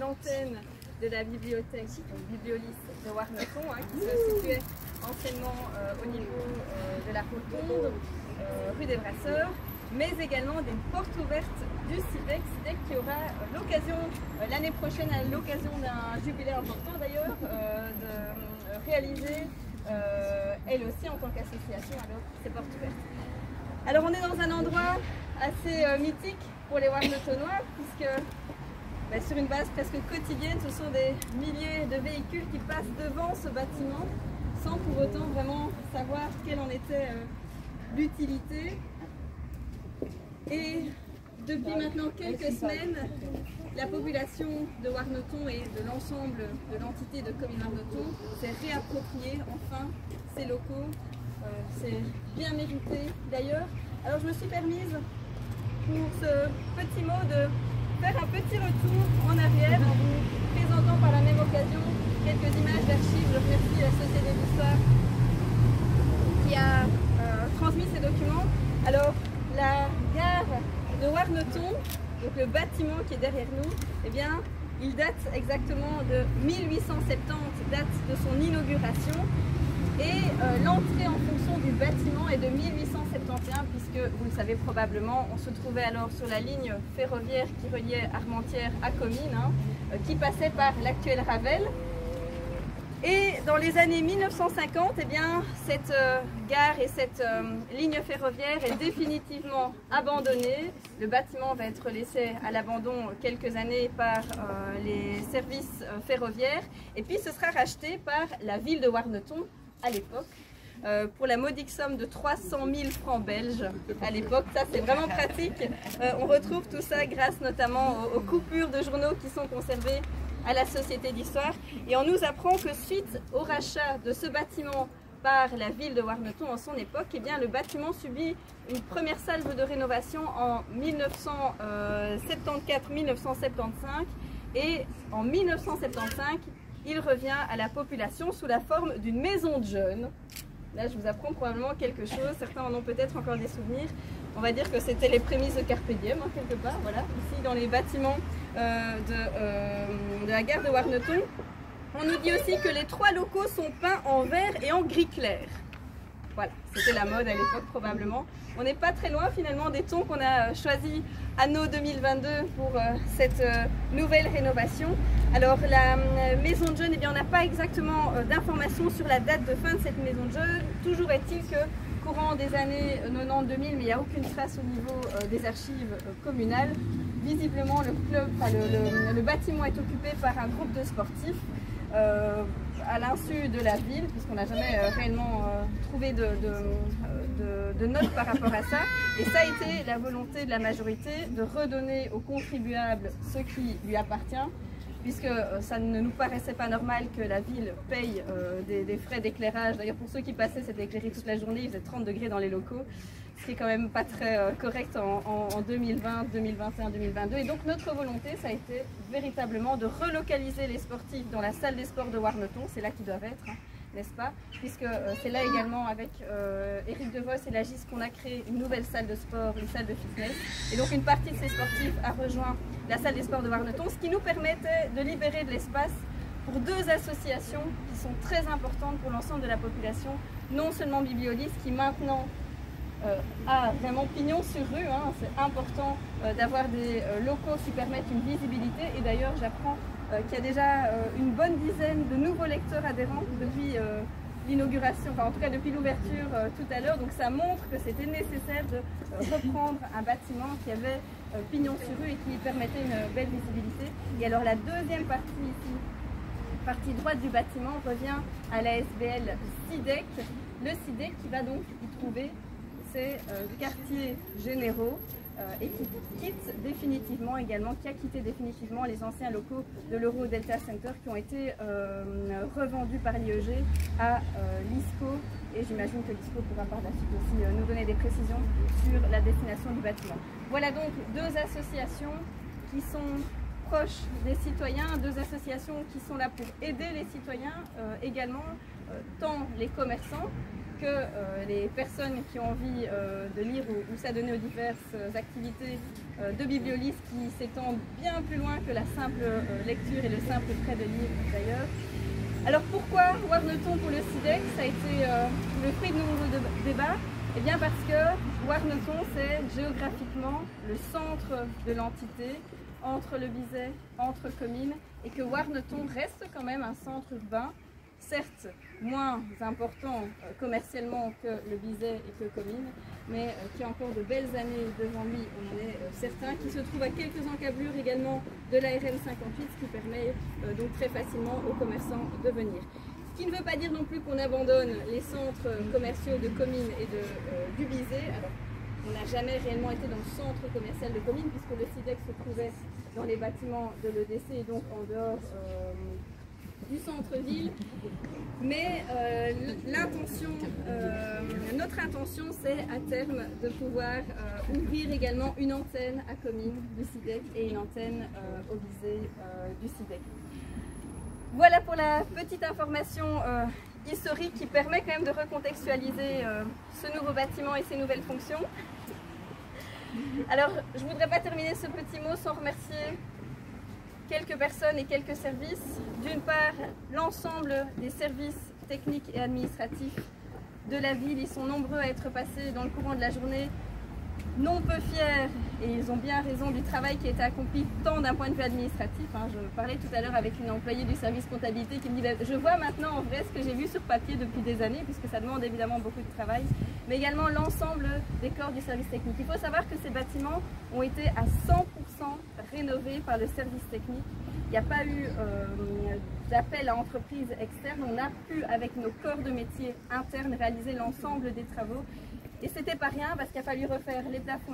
l'antenne de la bibliothèque Bibliolis de Warneton, qui se situait anciennement au niveau de la rotonde, rue des Brasseurs, mais également des portes ouvertes du CIDEC qui aura l'occasion, l'année prochaine, à l'occasion d'un jubilé important d'ailleurs, de réaliser elle aussi en tant qu'association alors ces portes ouvertes. Alors on est dans un endroit assez mythique pour les Warnetonois puisque sur une base presque quotidienne, ce sont des milliers de véhicules qui passent devant ce bâtiment sans pour autant vraiment savoir quelle en était l'utilité. Et depuis maintenant quelques semaines, la population de Warneton et de l'ensemble de l'entité de Commune Warneton s'est réappropriée enfin ces locaux. C'est bien mérité d'ailleurs. Alors je me suis permise pour ce petit mot de faire un petit retour en arrière en vous présentant par la même occasion quelques images d'archives. Je remercie la Société d'Histoire qui a transmis ces documents. Alors la gare de Warneton, donc le bâtiment qui est derrière nous, eh bien, il date exactement de 1870, date de son inauguration. Et l'entrée en fonction du bâtiment est de 1871 puisque, vous le savez probablement, on se trouvait alors sur la ligne ferroviaire qui reliait Armentières à Comines, qui passait par l'actuel Ravel. Et dans les années 1950, eh bien, cette gare et cette ligne ferroviaire est définitivement abandonnée. Le bâtiment va être laissé à l'abandon quelques années par les services ferroviaires. Et puis ce sera racheté par la ville de Warneton à l'époque, pour la modique somme de 300 000 francs belges à l'époque. Ça c'est vraiment pratique. On retrouve tout ça grâce notamment aux coupures de journaux qui sont conservées à la Société d'Histoire. Et on nous apprend que suite au rachat de ce bâtiment par la ville de Warneton en son époque, eh bien, le bâtiment subit une première salve de rénovation en 1974-1975 et en 1975 il revient à la population sous la forme d'une maison de jeunes. Là, je vous apprends probablement quelque chose. Certains en ont peut-être encore des souvenirs. On va dire que c'était les prémices de Carpe Diem, quelque part. Voilà, ici dans les bâtiments de la gare de Warneton. On nous dit aussi que les 3 locaux sont peints en vert et en gris clair. Voilà, c'était la mode à l'époque probablement. On n'est pas très loin finalement des tons qu'on a choisis anno 2022 pour cette nouvelle rénovation. Alors la maison de jeunes, eh bien, on n'a pas exactement d'informations sur la date de fin de cette maison de jeunes. Toujours est-il que courant des années 90-2000, mais il n'y a aucune trace au niveau des archives communales. Visiblement le bâtiment est occupé par un groupe de sportifs. À l'insu de la ville, puisqu'on n'a jamais réellement trouvé de notes par rapport à ça. Et ça a été la volonté de la majorité de redonner aux contribuables ce qui lui appartient, puisque ça ne nous paraissait pas normal que la ville paye des frais d'éclairage. D'ailleurs, pour ceux qui passaient, c'était éclairé toute la journée, il faisait 30 degrés dans les locaux, ce qui est quand même pas très correct en 2020, 2021, 2022. Et donc notre volonté, ça a été véritablement de relocaliser les sportifs dans la salle des sports de Warneton, c'est là qu'ils doivent être, n'est-ce pas? Puisque c'est là également avec Éric Devos et la GIS qu'on a créé une nouvelle salle de sport, une salle de fitness. Et donc une partie de ces sportifs a rejoint la salle des sports de Warneton, ce qui nous permettait de libérer de l'espace pour 2 associations qui sont très importantes pour l'ensemble de la population, non seulement Bibliolis qui maintenant a vraiment pignon sur rue, c'est important d'avoir des locaux qui permettent une visibilité. Et d'ailleurs j'apprends qu'il y a déjà une bonne dizaine de nouveaux lecteurs adhérents depuis l'inauguration, enfin en tout cas depuis l'ouverture tout à l'heure. Donc ça montre que c'était nécessaire de reprendre un bâtiment qui avait pignon sur rue et qui permettait une belle visibilité. Et alors la deuxième partie ici, partie droite du bâtiment, revient à la SBL CIDEC. Le CIDEC qui va donc y trouver ses quartiers généraux et qui quitte définitivement également, qui a quitté définitivement les anciens locaux de l'Euro Delta Center qui ont été revendus par l'IEG à l'ISCO. Et j'imagine que l'ISCO pourra par la suite aussi nous donner des précisions sur la destination du bâtiment. Voilà donc 2 associations qui sont proches des citoyens, 2 associations qui sont là pour aider les citoyens également, tant les commerçants que les personnes qui ont envie de lire ou s'adonner aux diverses activités de biblioliste qui s'étendent bien plus loin que la simple lecture et le simple prêt de livres d'ailleurs. Alors pourquoi Warneton pour le CIDEC? Ça a été le fruit de nombreux débats. Eh bien parce que Warneton c'est géographiquement le centre de l'entité, entre le Bizet, entre Comines, et que Warneton reste quand même un centre urbain, certes moins important commercialement que le Bizet et que Comines, mais qui a encore de belles années devant lui, on en est certain, qui se trouve à quelques encablures également de la RN 58, ce qui permet donc très facilement aux commerçants de venir. Ce qui ne veut pas dire non plus qu'on abandonne les centres commerciaux de Comines et du Bizet. Alors, on n'a jamais réellement été dans le centre commercial de Comines puisque le CIDEC se trouvait dans les bâtiments de l'EDC et donc en dehors du centre-ville. Mais notre intention, c'est à terme de pouvoir ouvrir également une antenne à Comines du CIDEC et une antenne au Bizet du CIDEC. Voilà pour la petite information historique qui permet quand même de recontextualiser ce nouveau bâtiment et ses nouvelles fonctions. Alors, je ne voudrais pas terminer ce petit mot sans remercier quelques personnes et quelques services. D'une part, l'ensemble des services techniques et administratifs de la ville. Ils sont nombreux à être passés dans le courant de la journée, non peu fiers, et ils ont bien raison du travail qui a été accompli tant d'un point de vue administratif. Je parlais tout à l'heure avec une employée du service comptabilité qui me dit je vois maintenant en vrai ce que j'ai vu sur papier depuis des années, puisque ça demande évidemment beaucoup de travail, mais également l'ensemble des corps du service technique. Il faut savoir que ces bâtiments ont été à 100% rénovés par le service technique. Il n'y a pas eu d'appel à entreprises externes. On a pu, avec nos corps de métier internes, réaliser l'ensemble des travaux. Et c'était pas rien parce qu'il a fallu refaire les plafonds,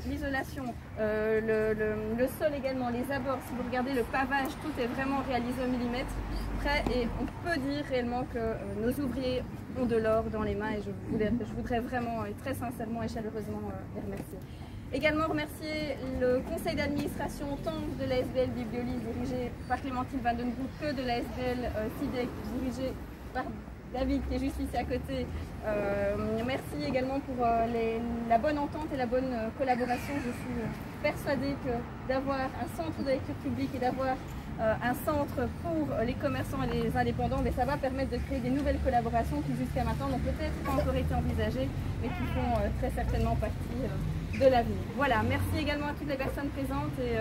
l'isolation, le sol également, les abords. Si vous regardez le pavage, tout est vraiment réalisé au millimètre près et on peut dire réellement que nos ouvriers ont de l'or dans les mains et je voudrais vraiment et très sincèrement et chaleureusement les remercier. Également remercier le conseil d'administration tant de l'ASBL Bibliolise dirigé par Clémentine Vandenbroek que de l'ASBL CIDEC dirigé par David qui est juste ici à côté. Merci également pour la bonne entente et la bonne collaboration. Je suis persuadée que d'avoir un centre de lecture publique et d'avoir un centre pour les commerçants et les indépendants, mais ça va permettre de créer des nouvelles collaborations qui jusqu'à maintenant n'ont peut-être pas encore été envisagées, mais qui font très certainement partie de l'avenir. Voilà, merci également à toutes les personnes présentes et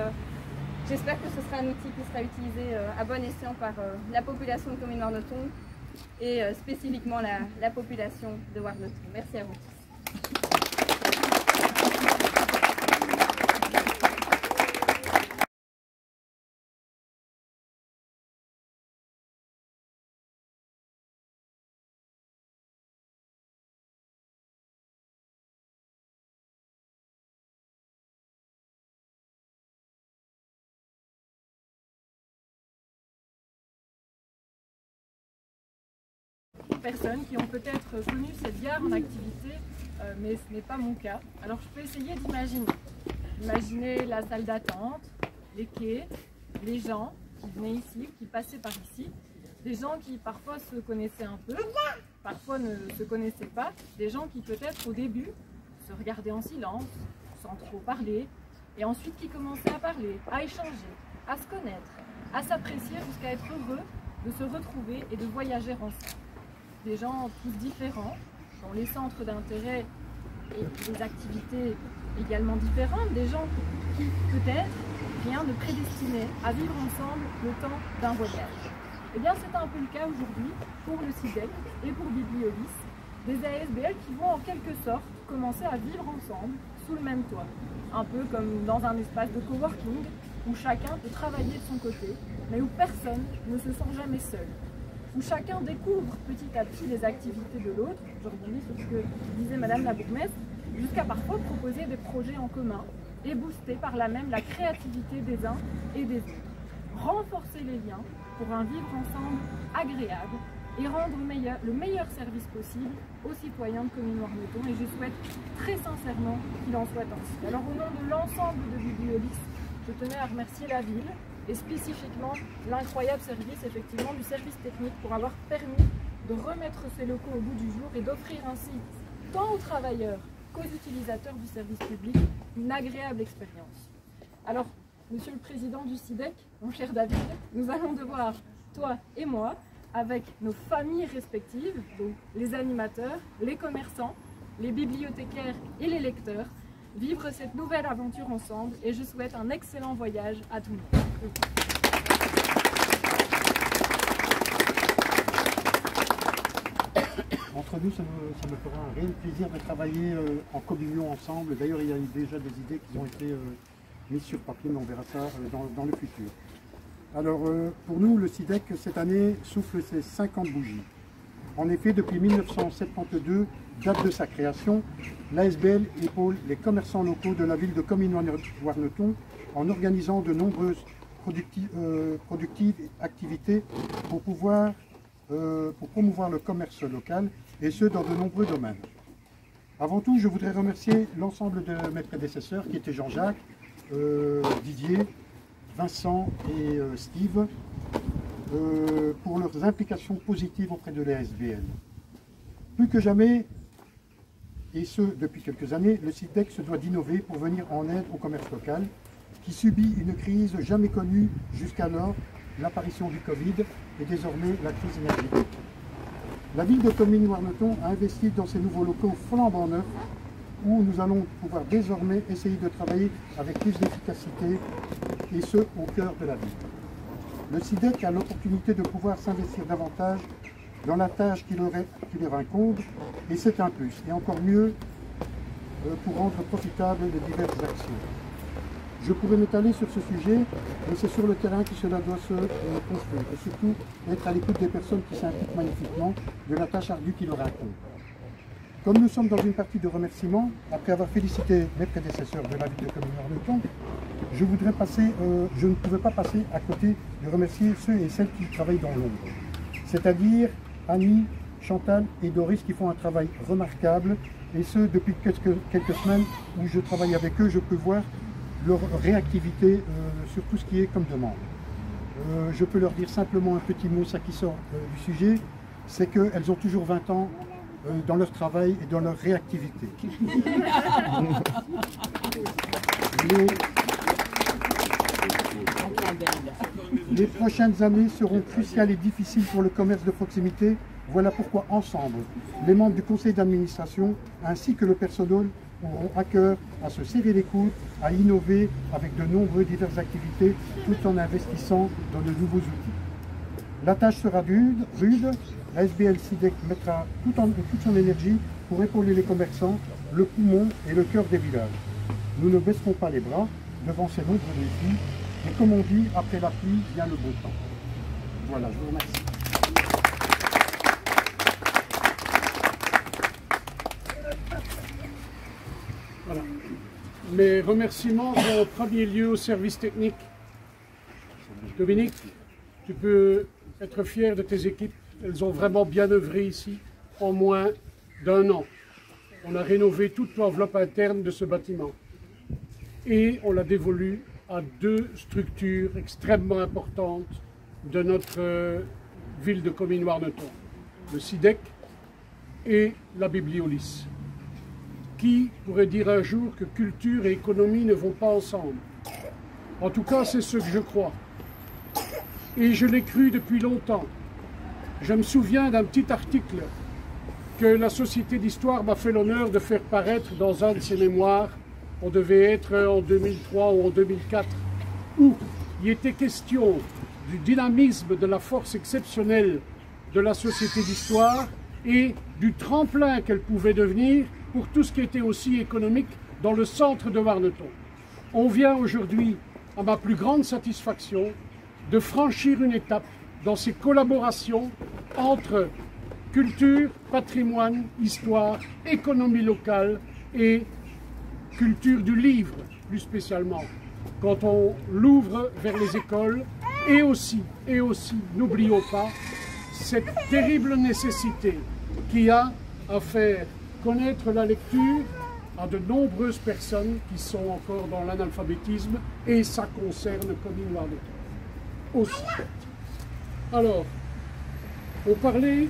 j'espère que ce sera un outil qui sera utilisé à bon escient par la population de Comines-Warneton et spécifiquement la population de Warneton. Merci à vous tous. Personnes qui ont peut-être connu cette gare en activité, mais ce n'est pas mon cas. Alors je peux essayer d'imaginer. Imaginer la salle d'attente, les quais, les gens qui venaient ici, qui passaient par ici, des gens qui parfois se connaissaient un peu, parfois ne se connaissaient pas, des gens qui peut-être au début se regardaient en silence, sans trop parler, et ensuite qui commençaient à parler, à échanger, à se connaître, à s'apprécier jusqu'à être heureux de se retrouver et de voyager ensemble. Des gens tous différents, dont les centres d'intérêt et les activités également différentes, des gens qui peut-être rien ne prédestinait à vivre ensemble le temps d'un voyage. Eh bien c'est un peu le cas aujourd'hui pour le CIDEC et pour Bibliolise, des ASBL qui vont en quelque sorte commencer à vivre ensemble sous le même toit. Un peu comme dans un espace de coworking où chacun peut travailler de son côté, mais où personne ne se sent jamais seul. Où chacun découvre petit à petit les activités de l'autre, je rebondis sur ce que disait Madame la bourgmestre, jusqu'à parfois proposer des projets en commun et booster par là même la créativité des uns et des autres. Renforcer les liens pour un vivre ensemble agréable et rendre le meilleur service possible aux citoyens de Comines-Warneton et je souhaite très sincèrement qu'il en soit ainsi. Alors au nom de l'ensemble de Bibliolise, je tenais à remercier la ville et spécifiquement l'incroyable service effectivement du service technique pour avoir permis de remettre ces locaux au goût du jour et d'offrir ainsi, tant aux travailleurs qu'aux utilisateurs du service public, une agréable expérience. Alors, Monsieur le Président du SIDEC, mon cher David, nous allons devoir, toi et moi, avec nos familles respectives, donc les animateurs, les commerçants, les bibliothécaires et les lecteurs, vivre cette nouvelle aventure ensemble et je souhaite un excellent voyage à tout le monde. Entre nous, ça me fera un réel plaisir de travailler en communion ensemble. D'ailleurs, il y a déjà des idées qui ont été mises sur papier, mais on verra ça dans le futur. Alors, pour nous, le SIDEC, cette année, souffle ses 50 bougies. En effet, depuis 1972, date de sa création, l'ASBL épaule les commerçants locaux de la ville de Comines-Warneton en organisant de nombreuses productives activités pour promouvoir le commerce local, et ce, dans de nombreux domaines. Avant tout, je voudrais remercier l'ensemble de mes prédécesseurs, qui étaient Jean-Jacques, Didier, Vincent et Steve, pour leurs implications positives auprès de l'ASBL. Plus que jamais, et ce depuis quelques années, le SIDEC se doit d'innover pour venir en aide au commerce local, qui subit une crise jamais connue jusqu'alors, l'apparition du Covid et désormais la crise énergétique. La ville de Comines-Warneton a investi dans ces nouveaux locaux flambant neufs où nous allons pouvoir désormais essayer de travailler avec plus d'efficacité et ce, au cœur de la ville. Le SIDEC a l'opportunité de pouvoir s'investir davantage dans la tâche qui leur incombe et c'est un plus, et encore mieux pour rendre profitables les diverses actions. Je pourrais m'étaler sur ce sujet, mais c'est sur le terrain que cela doit se construire, et surtout être à l'écoute des personnes qui s'impliquent magnifiquement de la tâche ardue qui leur incombe. Comme nous sommes dans une partie de remerciements, après avoir félicité mes prédécesseurs de la ville de Comines-Warneton, je ne pouvais pas passer à côté de remercier ceux et celles qui travaillent dans l'ombre, c'est-à-dire Annie, Chantal et Doris qui font un travail remarquable, et ce depuis quelques semaines où je travaille avec eux, je peux voir leur réactivité sur tout ce qui est comme demande. Je peux leur dire simplement un petit mot, ça qui sort du sujet, c'est qu'elles ont toujours 20 ans dans leur travail et dans leur réactivité. Les prochaines années seront cruciales et difficiles pour le commerce de proximité. Voilà pourquoi ensemble, les membres du conseil d'administration ainsi que le personnel auront à cœur à se serrer les coudes, à innover avec de nombreuses diverses activités tout en investissant dans de nouveaux outils. La tâche sera rude, la SBL SIDEC mettra toute son énergie pour épauler les commerçants, le poumon et le cœur des villages. Nous ne baisserons pas les bras devant ces nombreux défis, et comme on dit, après la pluie vient le beau temps. Voilà, je vous remercie. Voilà. Mes remerciements vont en premier lieu au service technique. Dominique, tu peux être fier de tes équipes. Elles ont vraiment bien œuvré ici en moins d'1 an. On a rénové toute l'enveloppe interne de ce bâtiment. Et on l'a dévolu à 2 structures extrêmement importantes de notre ville de Comines-Warneton. Le SIDEC et la Bibliolis. Qui pourrait dire un jour que culture et économie ne vont pas ensemble? En tout cas, c'est ce que je crois. Et je l'ai cru depuis longtemps. Je me souviens d'un petit article que la Société d'Histoire m'a fait l'honneur de faire paraître dans un de ses mémoires. On devait être en 2003 ou en 2004, où il était question du dynamisme, de la force exceptionnelle de la Société d'Histoire et du tremplin qu'elle pouvait devenir pour tout ce qui était aussi économique dans le centre de Warneton. On vient aujourd'hui, à ma plus grande satisfaction, de franchir une étape dans ces collaborations entre culture, patrimoine, histoire, économie locale et culture du livre, plus spécialement, quand on l'ouvre vers les écoles, et aussi, n'oublions pas, cette terrible nécessité qu'il y a à faire connaître la lecture à de nombreuses personnes qui sont encore dans l'analphabétisme, et ça concerne Comines-Warneton aussi. Alors, on parlait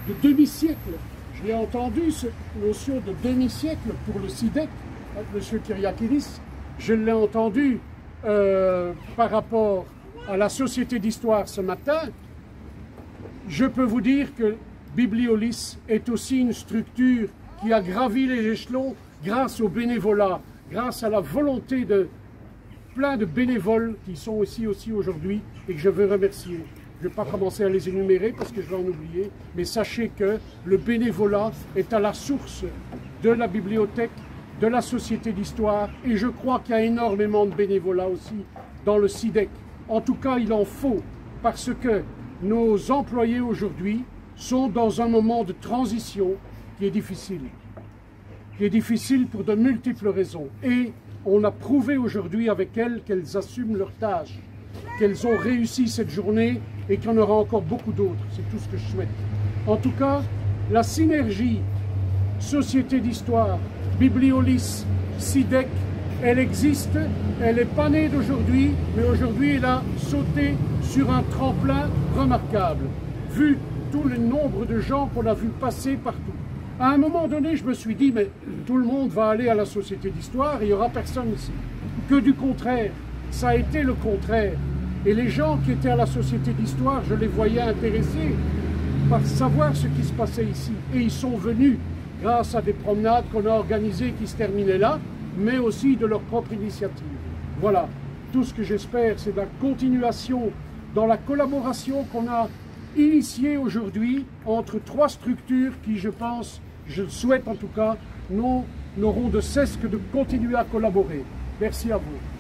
de demi-siècle. Je l'ai entendu, cette notion de demi-siècle pour le SIDEC, M. Kyriakidis. Je l'ai entendu par rapport à la Société d'Histoire ce matin. Je peux vous dire que Bibliolis est aussi une structure qui a gravi les échelons grâce au bénévolat, grâce à la volonté de plein de bénévoles qui sont ici aussi aujourd'hui et que je veux remercier. Je ne vais pas commencer à les énumérer parce que je vais en oublier, mais sachez que le bénévolat est à la source de la bibliothèque, de la Société d'Histoire, et je crois qu'il y a énormément de bénévolat aussi dans le SIDEC. En tout cas, il en faut, parce que nos employés aujourd'hui sont dans un moment de transition qui est difficile pour de multiples raisons. Et on a prouvé aujourd'hui avec elles qu'elles assument leurs tâches, qu'elles ont réussi cette journée et qu'il y en aura encore beaucoup d'autres. C'est tout ce que je souhaite. En tout cas, la synergie Société d'Histoire, Bibliolis, SIDEC, elle existe, elle n'est pas née d'aujourd'hui, mais aujourd'hui elle a sauté sur un tremplin remarquable, vu tout le nombre de gens qu'on a vu passer partout. À un moment donné, je me suis dit, mais tout le monde va aller à la Société d'Histoire et il n'y aura personne ici. Que du contraire, ça a été le contraire. Et les gens qui étaient à la Société d'Histoire, je les voyais intéressés par savoir ce qui se passait ici. Et ils sont venus grâce à des promenades qu'on a organisées qui se terminaient là, mais aussi de leur propre initiative. Voilà, tout ce que j'espère, c'est la continuation dans la collaboration qu'on a initiée aujourd'hui entre trois structures qui, je pense, je le souhaite en tout cas, n'auront de cesse que de continuer à collaborer. Merci à vous.